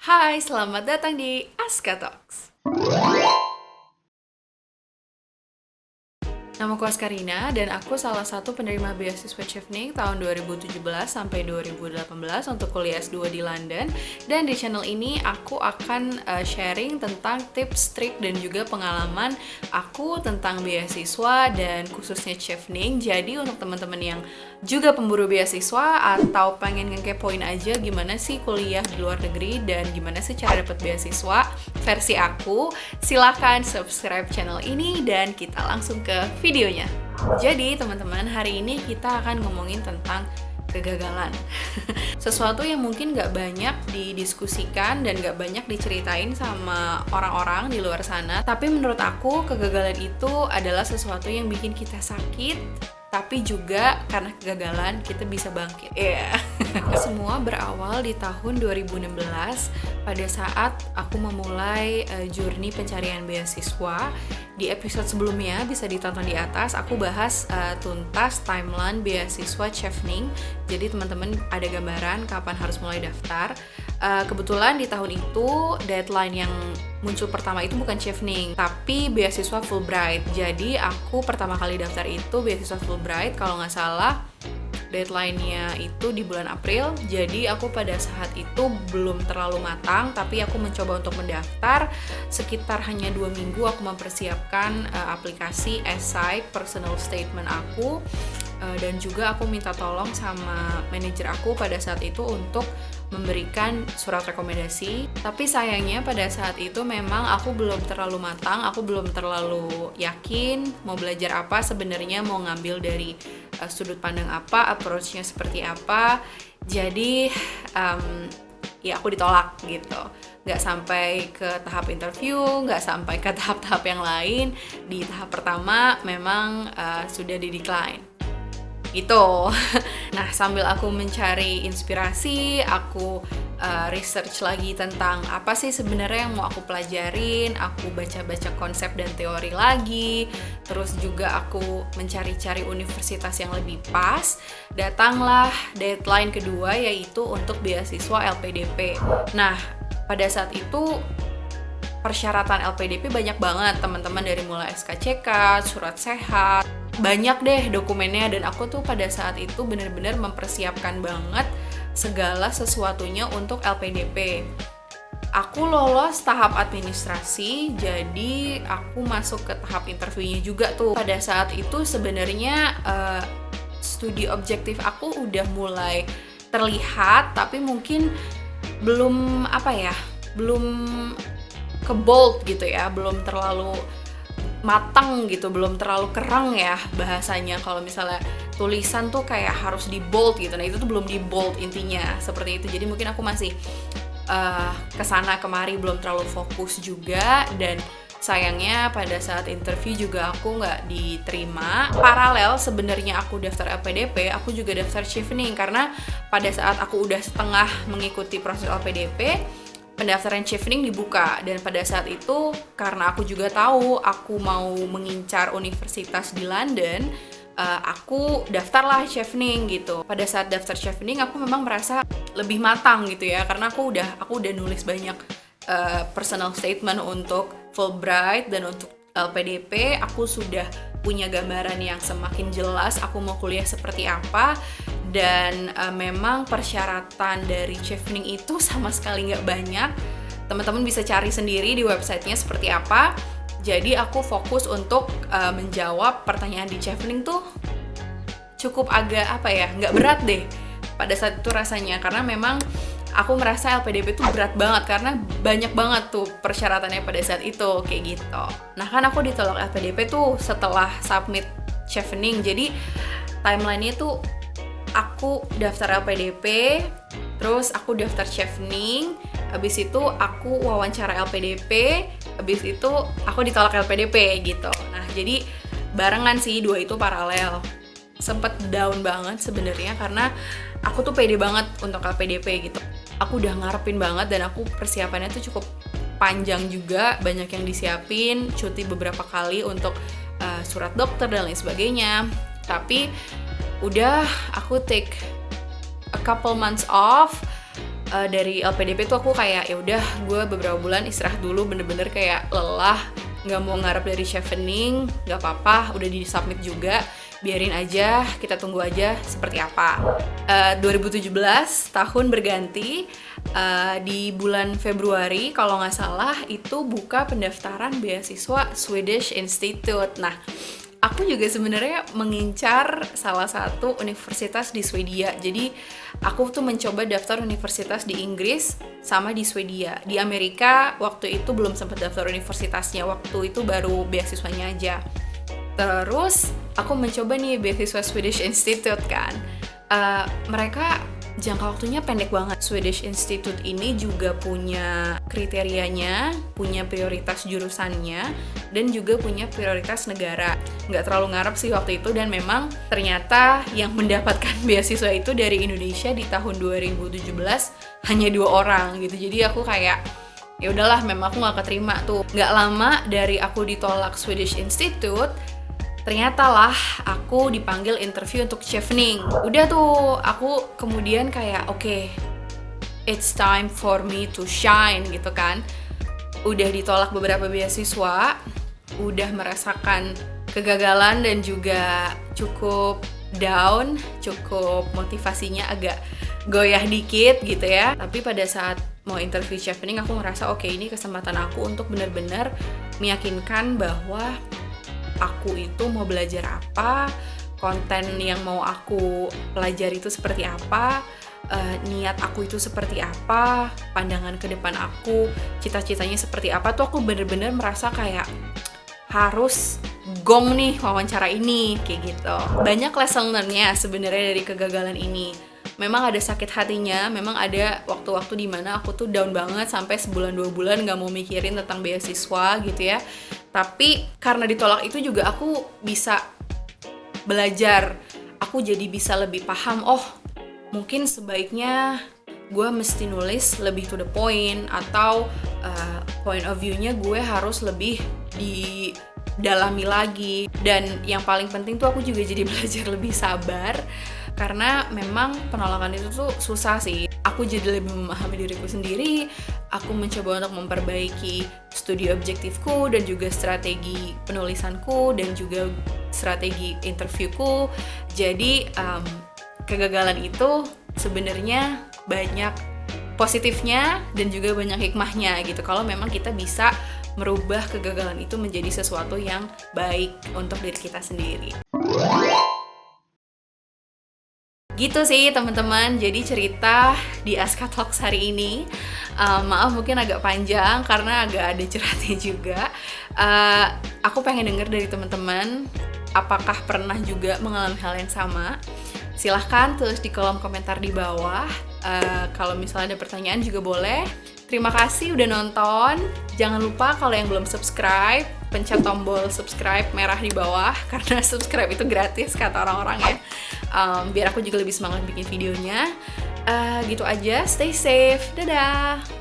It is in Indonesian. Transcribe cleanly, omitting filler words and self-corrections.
Hai, selamat datang di Aska Talks. Namaku Askarina dan aku salah satu penerima beasiswa Chevening tahun 2017 sampai 2018 untuk kuliah S2 di London. Dan di channel ini aku akan sharing tentang tips, trik, dan juga pengalaman aku tentang beasiswa dan khususnya Chevening. Jadi untuk teman-teman yang juga pemburu beasiswa atau pengen ngekepoin aja gimana sih kuliah di luar negeri dan gimana sih cara dapat beasiswa versi aku, silakan subscribe channel ini dan kita langsung ke videonya. Jadi teman-teman, hari ini kita akan ngomongin tentang kegagalan. Sesuatu yang mungkin gak banyak didiskusikan dan gak banyak diceritain sama orang-orang di luar sana. Tapi menurut aku, kegagalan itu adalah sesuatu yang bikin kita sakit, tapi juga karena kegagalan kita bisa bangkit. Semua berawal di tahun 2016 pada saat aku memulai journey pencarian beasiswa. Di episode sebelumnya bisa ditonton di atas, aku bahas tuntas timeline beasiswa Chevening. Jadi teman-teman ada gambaran kapan harus mulai daftar. Kebetulan di tahun itu deadline yang muncul pertama itu bukan Chevening, tapi beasiswa Fulbright. Jadi aku pertama kali daftar itu beasiswa Fulbright, kalau nggak salah deadline-nya itu di bulan April. Jadi aku pada saat itu belum terlalu matang, tapi aku mencoba untuk mendaftar. Sekitar hanya 2 minggu aku mempersiapkan aplikasi, essay, personal statement aku, dan juga aku minta tolong sama manajer aku pada saat itu untuk memberikan surat rekomendasi. Tapi sayangnya pada saat itu memang aku belum terlalu matang, aku belum terlalu yakin mau belajar apa, sebenarnya mau ngambil dari sudut pandang apa, approach-nya seperti apa. Jadi ya aku ditolak gitu. Nggak sampai ke tahap interview, nggak sampai ke tahap-tahap yang lain. Di tahap pertama memang sudah di-decline gitu. Nah, sambil aku mencari inspirasi, aku research lagi tentang apa sih sebenarnya yang mau aku pelajarin, aku baca-baca konsep dan teori lagi, terus juga aku mencari-cari universitas yang lebih pas. Datanglah deadline kedua, yaitu untuk beasiswa LPDP. Nah, pada saat itu persyaratan LPDP banyak banget teman-teman, dari mulai SKCK, surat sehat, banyak deh dokumennya, dan aku tuh pada saat itu benar-benar mempersiapkan banget segala sesuatunya untuk LPDP. Aku lolos tahap administrasi, jadi aku masuk ke tahap interviewnya juga tuh. Pada saat itu sebenarnya studi objektif aku udah mulai terlihat, tapi mungkin belum belum ke bold gitu ya, belum terlalu matang gitu, belum terlalu kerang ya bahasanya. Kalau misalnya tulisan tuh kayak harus di bold gitu, nah itu tuh belum di bold intinya, seperti itu. Jadi mungkin aku masih kesana kemari, belum terlalu fokus juga, dan sayangnya pada saat interview juga aku nggak diterima. Paralel sebenarnya aku daftar LPDP, aku juga daftar Chevening, karena pada saat aku udah setengah mengikuti proses LPDP, pendaftaran Chevening dibuka. Dan pada saat itu karena aku juga tahu aku mau mengincar universitas di London, aku daftarlah Chevening gitu. Pada saat daftar Chevening aku memang merasa lebih matang gitu ya, karena aku udah nulis banyak personal statement untuk Fulbright dan untuk LPDP. Aku sudah punya gambaran yang semakin jelas aku mau kuliah seperti apa. Dan memang persyaratan dari Chevening itu sama sekali nggak banyak. Teman-teman bisa cari sendiri di websitenya seperti apa. Jadi aku fokus untuk menjawab pertanyaan di Chevening tuh cukup agak nggak berat deh pada saat itu rasanya. Karena memang aku merasa LPDP tuh berat banget, karena banyak banget tuh persyaratannya pada saat itu, kayak gitu. Nah kan aku ditolak LPDP tuh setelah submit Chevening. Jadi timeline-nya tuh aku daftar LPDP, terus aku daftar Chevening, habis itu aku wawancara LPDP, habis itu aku ditolak LPDP gitu. Nah jadi barengan sih, dua itu paralel. Sempet down banget sebenarnya, karena aku tuh pede banget untuk LPDP gitu. Aku udah ngarepin banget, dan aku persiapannya tuh cukup panjang juga, banyak yang disiapin, cuti beberapa kali untuk surat dokter dan lain sebagainya. Tapi udah aku take a couple months off, dari LPDP tuh aku kayak ya udah gue beberapa bulan istirahat dulu, bener-bener kayak lelah, nggak mau ngarep dari chevening, nggak apa-apa, udah di submit juga, biarin aja, kita tunggu aja seperti apa. 2017 tahun berganti, di bulan Februari kalau nggak salah itu buka pendaftaran beasiswa Swedish Institute. Nah, aku juga sebenarnya mengincar salah satu universitas di Swedia. Jadi aku tuh mencoba daftar universitas di Inggris sama di Swedia. Di Amerika waktu itu belum sempat daftar universitasnya, waktu itu baru beasiswanya aja. Terus aku mencoba nih beasiswa Swedish Institute kan. Mereka jangka waktunya pendek banget. Swedish Institute ini juga punya kriterianya, punya prioritas jurusannya, dan juga punya prioritas negara. Nggak terlalu ngarep sih waktu itu, dan memang ternyata yang mendapatkan beasiswa itu dari Indonesia di tahun 2017 hanya 2 orang gitu. Jadi aku kayak ya udahlah, memang aku nggak keterima tuh. Nggak lama dari aku ditolak Swedish Institute, ternyata lah aku dipanggil interview untuk chevening. Udah tuh aku kemudian kayak oke, it's time for me to shine gitu kan. Udah ditolak beberapa beasiswa, udah merasakan kegagalan dan juga cukup down, cukup motivasinya agak goyah dikit gitu ya. Tapi pada saat mau interview chevening aku ngerasa oke, ini kesempatan aku untuk benar-benar meyakinkan bahwa aku itu mau belajar apa, konten yang mau aku pelajari itu seperti apa, niat aku itu seperti apa, pandangan ke depan aku, cita-citanya seperti apa. Tuh aku bener-bener merasa kayak harus gong nih wawancara ini, kayak gitu. Banyak lesson learn-nya sebenarnya dari kegagalan ini. Memang ada sakit hatinya, memang ada waktu-waktu dimana aku tuh down banget sampai sebulan 2 bulan gak mau mikirin tentang beasiswa gitu ya. Tapi karena ditolak itu juga aku bisa belajar, aku jadi bisa lebih paham, oh mungkin sebaiknya gue mesti nulis lebih to the point, atau point of view-nya gue harus lebih didalami lagi. Dan yang paling penting tuh aku juga jadi belajar lebih sabar, karena memang penolakan itu tuh susah sih. Aku jadi lebih memahami diriku sendiri, aku mencoba untuk memperbaiki studi objektifku dan juga strategi penulisanku dan juga strategi interviewku. Jadi kegagalan itu sebenarnya banyak positifnya dan juga banyak hikmahnya gitu, kalau memang kita bisa merubah kegagalan itu menjadi sesuatu yang baik untuk diri kita sendiri. Gitu sih teman-teman, jadi cerita di Aska Talks hari ini. Maaf mungkin agak panjang karena agak ada curhatnya juga. Aku pengen denger dari teman-teman, apakah pernah juga mengalami hal yang sama? Silahkan tulis di kolom komentar di bawah. Kalau misalnya ada pertanyaan juga boleh. Terima kasih udah nonton. Jangan lupa kalau yang belum subscribe, pencet tombol subscribe merah di bawah, karena subscribe itu gratis kata orang-orang ya. Biar aku juga lebih semangat bikin videonya. Gitu aja, stay safe, dadah!